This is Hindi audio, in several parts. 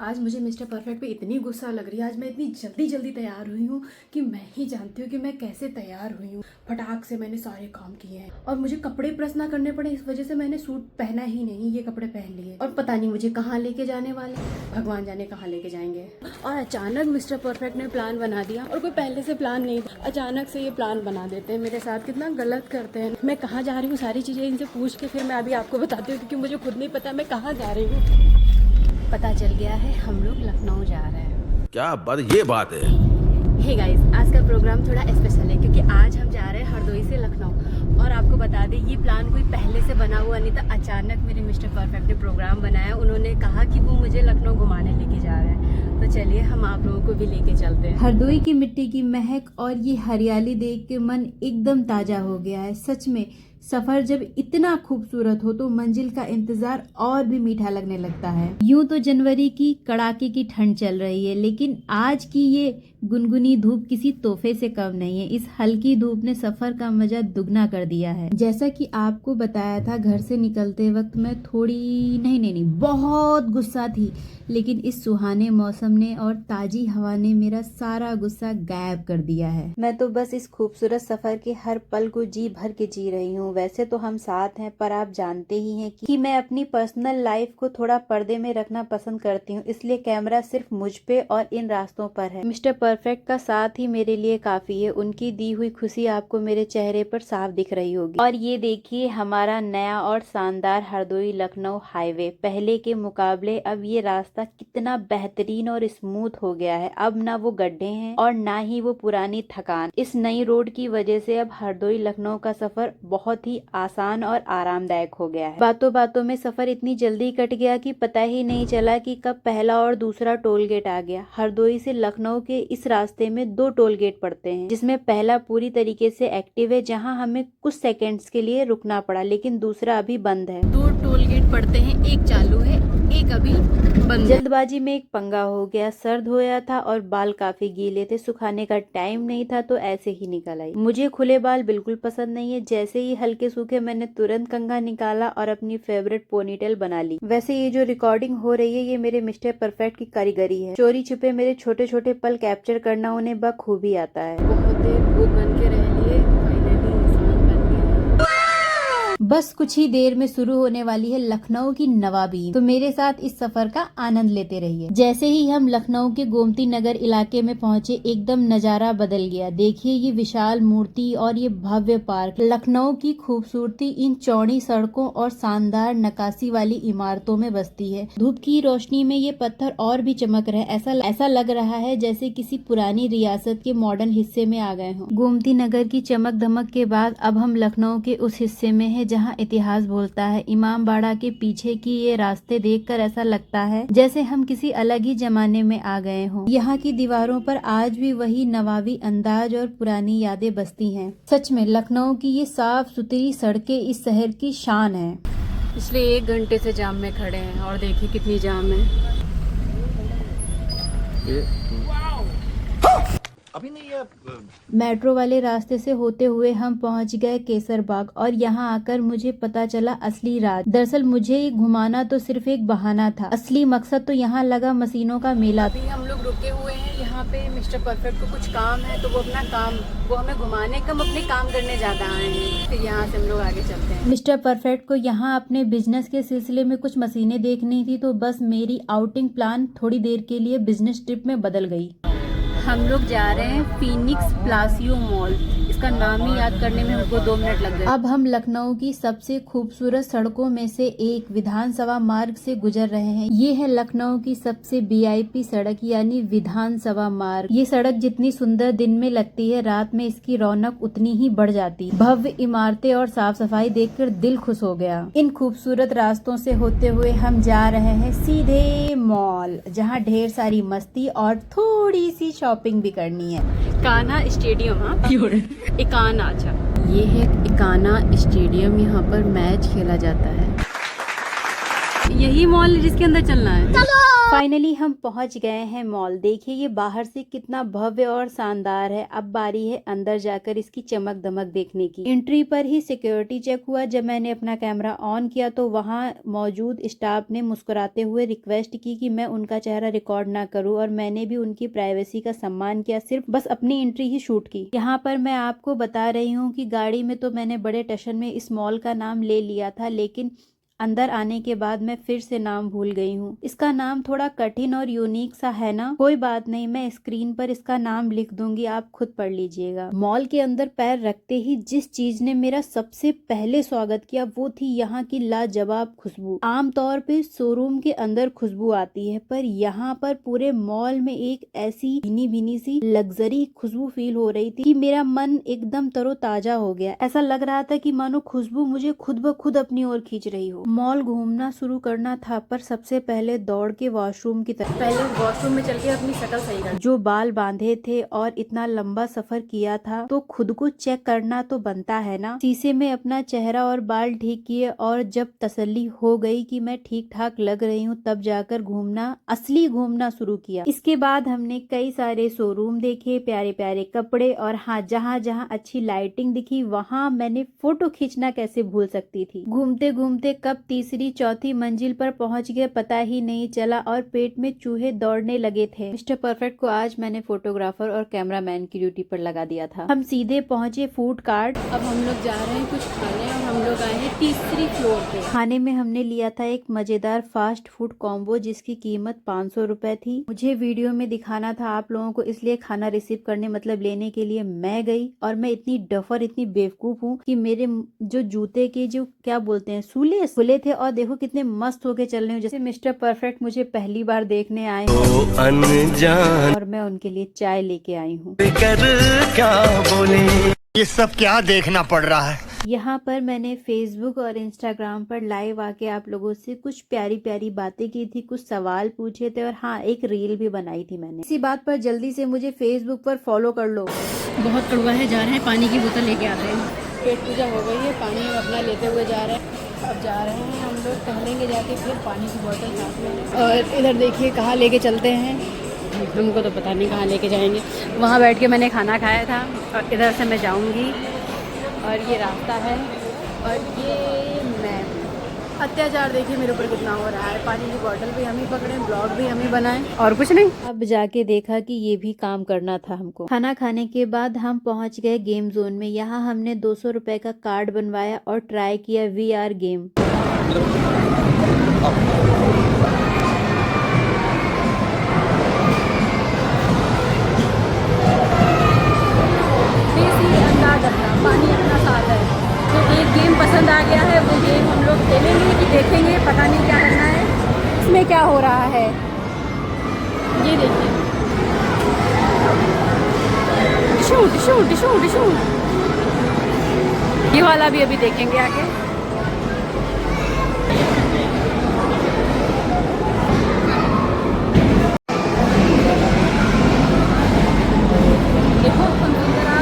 आज मुझे मिस्टर परफेक्ट पे इतनी गुस्सा लग रही है। आज मैं इतनी जल्दी तैयार हुई हूँ कि मैं ही जानती हूँ कि मैं कैसे तैयार हुई हूँ। फटाक से मैंने सारे काम किए हैं और मुझे कपड़े प्रेस ना करने पड़े, इस वजह से मैंने सूट पहना ही नहीं, ये कपड़े पहन लिए। और पता नहीं मुझे कहाँ लेके जाने वाले, भगवान जाने कहाँ लेके जाएंगे। और अचानक मिस्टर परफेक्ट ने प्लान बना दिया, और कोई पहले से प्लान नहीं था, अचानक से ये प्लान बना देते हैं मेरे साथ। कितना गलत करते हैं। मैं कहाँ जा रही हूँ सारी चीज़ें इनसे पूछ के फिर मैं अभी आपको बताती हूँ, क्योंकि मुझे खुद नहीं पता मैं कहाँ जा रही हूँ। पता चल गया है, हम लोग लखनऊ जा रहे हैं। क्या ये बात है। हे गाइस, आज का प्रोग्राम थोड़ा स्पेशल है क्योंकि आज हम जा रहे हैं हरदोई से लखनऊ। और आपको बता दें, ये प्लान कोई पहले से बना हुआ नहीं था, अचानक मेरे मिस्टर परफेक्ट ने प्रोग्राम बनाया। उन्होंने कहा कि वो मुझे लखनऊ घुमाने लेके जा रहे हैं, तो चलिए हम आप लोगों को भी लेके चलते हैं। हरदोई की मिट्टी की महक और ये हरियाली देख के मन एकदम ताजा हो गया है। सच में सफर जब इतना खूबसूरत हो तो मंजिल का इंतजार और भी मीठा लगने लगता है। यूं तो जनवरी की कड़ाके की ठंड चल रही है, लेकिन आज की ये गुनगुनी धूप किसी तोहफे से कम नहीं है। इस हल्की धूप ने सफर का मजा दुगना कर दिया है। जैसा कि आपको बताया था, घर से निकलते वक्त मैं थोड़ी नहीं बहुत गुस्सा थी, लेकिन इस सुहाने मौसम ने और ताजी हवा ने मेरा सारा गुस्सा गायब कर दिया है। मैं तो बस इस खूबसूरत सफर के हर पल को जी भर के जी रही हूँ। वैसे तो हम साथ हैं, पर आप जानते ही हैं कि मैं अपनी पर्सनल लाइफ को थोड़ा पर्दे में रखना पसंद करती हूँ, इसलिए कैमरा सिर्फ मुझ पे और इन रास्तों पर है। मिस्टर परफेक्ट का साथ ही मेरे लिए काफी है। उनकी दी हुई खुशी आपको मेरे चेहरे पर साफ दिख रही होगी। और ये देखिए हमारा नया और शानदार हरदोई लखनऊ हाईवे। पहले के मुकाबले अब ये रास्ता कितना बेहतरीन और स्मूथ हो गया है। अब ना वो गड्ढे हैं और ना ही वो पुरानी थकान। इस नई रोड की वजह से अब हरदोई लखनऊ का सफर बहुत ही आसान और आरामदायक हो गया है। बातों बातों में सफर इतनी जल्दी कट गया कि पता ही नहीं चला कि कब पहला और दूसरा टोल गेट आ गया। हरदोई से लखनऊ के इस रास्ते में 2 टोल गेट पड़ते हैं, जिसमें पहला पूरी तरीके से एक्टिव है, जहां हमें कुछ सेकंड्स के लिए रुकना पड़ा, लेकिन दूसरा अभी बंद है। 2 टोल गेट पड़ते हैं, एक चालू है, एक अभी बंद है। जल्दबाजी में एक पंगा हो गया, सर धोया था और बाल काफी गीले थे, सुखाने का टाइम नहीं था तो ऐसे ही निकल आई। मुझे खुले बाल बिल्कुल पसंद नहीं है। जैसे ही हल्के सूखे मैंने तुरंत कंघा निकाला और अपनी फेवरेट पोनीटेल बना ली। वैसे ये जो रिकॉर्डिंग हो रही है, ये मेरे मिस्टर परफेक्ट की कारीगरी है। चोरी छुपे मेरे छोटे छोटे पल कैप्चर करना उन्हें बखूबी आता है। बहुत देर भूत बन के रह लिए, फाइनली इंसान बन गए। बस कुछ ही देर में शुरू होने वाली है लखनऊ की नवाबी, तो मेरे साथ इस सफर का आनंद लेते रहिए। जैसे ही हम लखनऊ के गोमती नगर इलाके में पहुंचे, एकदम नजारा बदल गया। देखिए ये विशाल मूर्ति और ये भव्य पार्क। लखनऊ की खूबसूरती इन चौड़ी सड़कों और शानदार नक्काशी वाली इमारतों में बसती है। धूप की रोशनी में ये पत्थर और भी चमक रहे, ऐसा लग रहा है जैसे किसी पुरानी रियासत के मॉडर्न हिस्से में आ गए हों। गोमती नगर की चमक धमक के बाद अब हम लखनऊ के उस हिस्से में है जहाँ इतिहास बोलता है। इमाम बाड़ा के पीछे की ये रास्ते देखकर ऐसा लगता है जैसे हम किसी अलग ही जमाने में आ गए हों। यहाँ की दीवारों पर आज भी वही नवाबी अंदाज और पुरानी यादें बसती हैं। सच में लखनऊ की ये साफ सुथरी सड़कें इस शहर की शान है। पिछले 1 घंटे से जाम में खड़े हैं और देखिए कितनी जाम है। अभी नहीं है। मेट्रो वाले रास्ते से होते हुए हम पहुंच गए केसर बाग, और यहाँ आकर मुझे पता चला असली राज। दरअसल मुझे घुमाना तो सिर्फ एक बहाना था, असली मकसद तो यहाँ लगा मशीनों का मेला। अभी हम लोग रुके हुए हैं यहाँ पे। मिस्टर परफेक्ट को कुछ काम है, तो वो हमें घुमाने का, हम अपने काम करने ज्यादा आए हैं। फिर यहाँ से हम लोग आगे चलते हैं। मिस्टर परफेक्ट को यहाँ अपने बिजनेस के सिलसिले में कुछ मशीनें देखनी थी, तो बस मेरी आउटिंग प्लान थोड़ी देर के लिए बिजनेस ट्रिप में बदल गई। हम लोग जा रहे हैं फीनिक्स प्लासियो मॉल। इसका नाम ही याद करने में हमको 2 मिनट लग गए। अब हम लखनऊ की सबसे खूबसूरत सड़कों में से एक विधानसभा मार्ग से गुजर रहे हैं। ये है लखनऊ की सबसे VIP सड़क, यानी विधानसभा मार्ग। ये सड़क जितनी सुंदर दिन में लगती है, रात में इसकी रौनक उतनी ही बढ़ जाती है। भव्य इमारतें और साफ सफाई देखकर दिल खुश हो गया। इन खूबसूरत रास्तों से होते हुए हम जा रहे हैं सीधे मॉल, जहाँ ढेर सारी मस्ती और थोड़ी सी शॉपिंग भी करनी है। इकाना स्टेडियम, हाँ इकाना, अच्छा ये है इकाना स्टेडियम। यहाँ पर मैच खेला जाता है। यही मॉल है जिसके अंदर चलना है। फाइनली हम पहुंच गए हैं मॉल। देखिए ये बाहर से कितना भव्य और शानदार है। अब बारी है अंदर जाकर इसकी चमक दमक देखने की। एंट्री पर ही सिक्योरिटी चेक हुआ। जब मैंने अपना कैमरा ऑन किया तो वहां मौजूद स्टाफ ने मुस्कुराते हुए रिक्वेस्ट की कि मैं उनका चेहरा रिकॉर्ड ना करूं, और मैंने भी उनकी प्राइवेसी का सम्मान किया, सिर्फ बस अपनी एंट्री ही शूट की। यहाँ पर मैं आपको बता रही हूँ कि गाड़ी में तो मैंने बड़े टशन में इस मॉल का नाम ले लिया था, लेकिन अंदर आने के बाद मैं फिर से नाम भूल गई हूँ। इसका नाम थोड़ा कठिन और यूनिक सा है ना। कोई बात नहीं, मैं स्क्रीन पर इसका नाम लिख दूंगी, आप खुद पढ़ लीजिएगा। मॉल के अंदर पैर रखते ही जिस चीज ने मेरा सबसे पहले स्वागत किया वो थी यहाँ की लाजवाब खुशबू। आमतौर पे शोरूम के अंदर खुशबू आती है, पर यहाँ पर पूरे मॉल में एक ऐसी भीनी भीनी सी लग्जरी खुशबू फील हो रही थी कि मेरा मन एकदम तरोताजा हो गया। ऐसा लग रहा था कि मानो खुशबू मुझे खुद ब खुद अपनी ओर खींच रही हो। मॉल घूमना शुरू करना था, पर सबसे पहले दौड़ के वॉशरूम की तरफ। पहले वॉशरूम में चल के अपनी शक्ल सही कर। जो बाल बांधे थे और इतना लंबा सफर किया था तो खुद को चेक करना तो बनता है ना। शीशे में अपना चेहरा और बाल ठीक किए, और जब तसल्ली हो गई कि मैं ठीक ठाक लग रही हूँ तब जाकर असली घूमना शुरू किया। इसके बाद हमने कई सारे शोरूम देखे, प्यारे प्यारे कपड़े, और हाँ जहाँ जहाँ अच्छी लाइटिंग दिखी वहाँ मैंने फोटो खींचना कैसे भूल सकती थी। घूमते घूमते कब तीसरी चौथी मंजिल पर पहुंच गए पता ही नहीं चला, और पेट में चूहे दौड़ने लगे थे। मिस्टर परफेक्ट को आज मैंने फोटोग्राफर और कैमरामैन की ड्यूटी पर लगा दिया था। हम सीधे पहुंचे फूड कार्ट। अब हम लोग जा रहे हैं कुछ खाने, और हम लोग आए हैं तीसरी फ्लोर पे। खाने में हमने लिया था एक मजेदार फास्ट फूड कॉम्बो जिसकी कीमत 500 रुपए थी। मुझे वीडियो में दिखाना था आप लोगों को, इसलिए खाना रिसीव करने मतलब लेने के लिए मैं गई, और मैं इतनी डफर इतनी बेवकूफ हूँ कि मेरे जो जूते के जो क्या बोलते हैं सूले थे, और देखो कितने मस्त होके चल रहे हूँ जैसे मिस्टर परफेक्ट मुझे पहली बार देखने आए हैं, और मैं उनके लिए चाय लेके आई हूँ। क्या बोले ये सब क्या देखना पड़ रहा है। यहाँ पर मैंने फेसबुक और इंस्टाग्राम पर लाइव आके आप लोगों से कुछ प्यारी प्यारी बातें की थी, कुछ सवाल पूछे थे, और हाँ एक रील भी बनाई थी मैंने। इसी बात पर जल्दी से मुझे फेसबुक पर फॉलो कर लो। बहुत कड़वा है, जा रहे हैं पानी की बोतल लेके आते हैं। पेट पूजा हो गई है, पानी अपना लेते हुए जा रहे हैं। अब जा रहे हैं हम लोग, टहलेंगे जाके, फिर पानी की बोतल साथ में। और इधर देखिए कहाँ लेके चलते हैं, हमको तो पता नहीं कहाँ लेके जाएंगे। वहाँ बैठ के मैंने खाना खाया था, और इधर से मैं जाऊँगी, और ये रास्ता है, और ये मैं अत्याचार देखिए मेरे ऊपर कितना हो रहा है। पानी की बोतल भी हम ही पकड़े, ब्लॉग भी हम ही बनाएं, और कुछ नहीं। अब जाके देखा कि ये भी काम करना था हमको। खाना खाने के बाद हम पहुंच गए गेम जोन में। यहाँ हमने 200 रुपए का कार्ड बनवाया और ट्राई किया VR गेम। पानी अपना साथ है, तो एक गेम पसंद आ गया है, वो गेम हम लोग खेलेंगे कि देखेंगे, पता नहीं क्या करना है। इसमें क्या हो रहा है ये देखिए, टिशू टिशू टिशू टिशू, ये वाला भी अभी देखेंगे आगे। देखो कंप्यूटर आ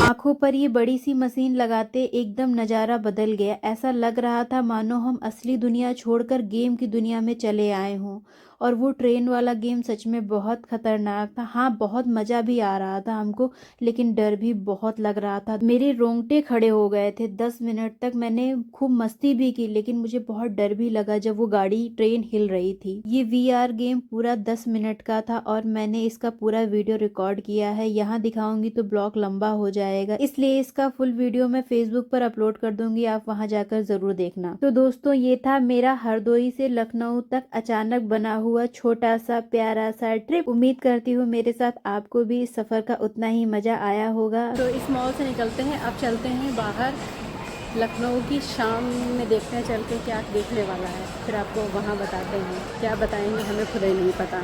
आंखों पर ये बड़ी सी मशीन लगाते एकदम नज़ारा बदल गया। ऐसा लग रहा था मानो हम असली दुनिया छोड़कर गेम की दुनिया में चले आए हों। और वो ट्रेन वाला गेम सच में बहुत खतरनाक था। हाँ बहुत मज़ा भी आ रहा था हमको, लेकिन डर भी बहुत लग रहा था। मेरे रोंगटे खड़े हो गए थे। 10 मिनट तक मैंने खूब मस्ती भी की, लेकिन मुझे बहुत डर भी लगा जब वो गाड़ी ट्रेन हिल रही थी। ये VR गेम पूरा 10 मिनट का था, और मैंने इसका पूरा वीडियो रिकॉर्ड किया है। यहाँ दिखाऊंगी तो ब्लॉग लंबा हो जाएगा, इसलिए इसका फुल वीडियो मैं फेसबुक पर अपलोड कर दूंगी, आप वहाँ जाकर जरूर देखना। तो दोस्तों ये था मेरा हरदोई से लखनऊ तक अचानक बना हुआ छोटा सा प्यारा सा ट्रिप। उम्मीद करती हूँ मेरे साथ आपको भी इस सफर का उतना ही मजा आया होगा। तो इस मॉल से निकलते हैं, अब चलते हैं बाहर लखनऊ की शाम में देखते हैं चल के क्या देखने वाला है, फिर आपको वहाँ बताते हैं। क्या बताएंगे हमें खुद ही नहीं पता।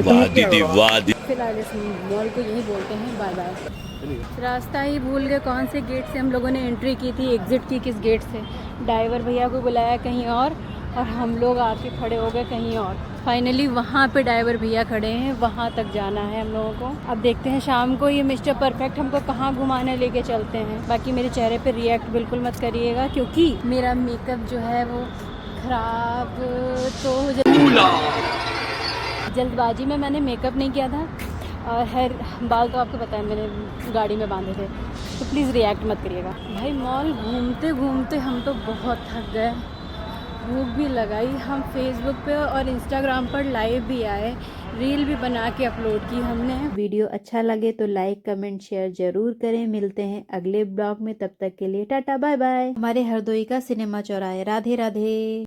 वाह दीदी वाह दीदी। फिलहाल इस मॉल को यही बोलते हैं बाय बाय। रास्ता ही भूल गए कौन से गेट से हम लोगों ने एंट्री की थी, एग्ज़िट की किस गेट से। ड्राइवर भैया को बुलाया कहीं और हम लोग आके खड़े हो गए कहीं और। फाइनली वहाँ पे ड्राइवर भैया खड़े हैं, वहाँ तक जाना है हम लोगों को। अब देखते हैं शाम को ये मिस्टर परफेक्ट हमको कहाँ घुमाने लेके चलते हैं। बाकी मेरे चेहरे पे रिएक्ट बिल्कुल मत करिएगा क्योंकि मेरा मेकअप जो है वो ख़राब तो हो जल्दबाजी में मैंने मेकअप नहीं किया था और हेयर बाल तो आपको पता है मैंने गाड़ी में बांधे थे, तो प्लीज़ रिएक्ट मत करिएगा। भाई मॉल घूमते घूमते हम तो बहुत थक गए, भूख भी लगाई। हम फेसबुक पे और इंस्टाग्राम पर लाइव भी आए, रील भी बना के अपलोड की हमने। वीडियो अच्छा लगे तो लाइक कमेंट शेयर जरूर करें। मिलते हैं अगले ब्लॉग में, तब तक के लिए टाटा बाय बाय। हमारे हरदोई का सिनेमा चौराहे। राधे राधे।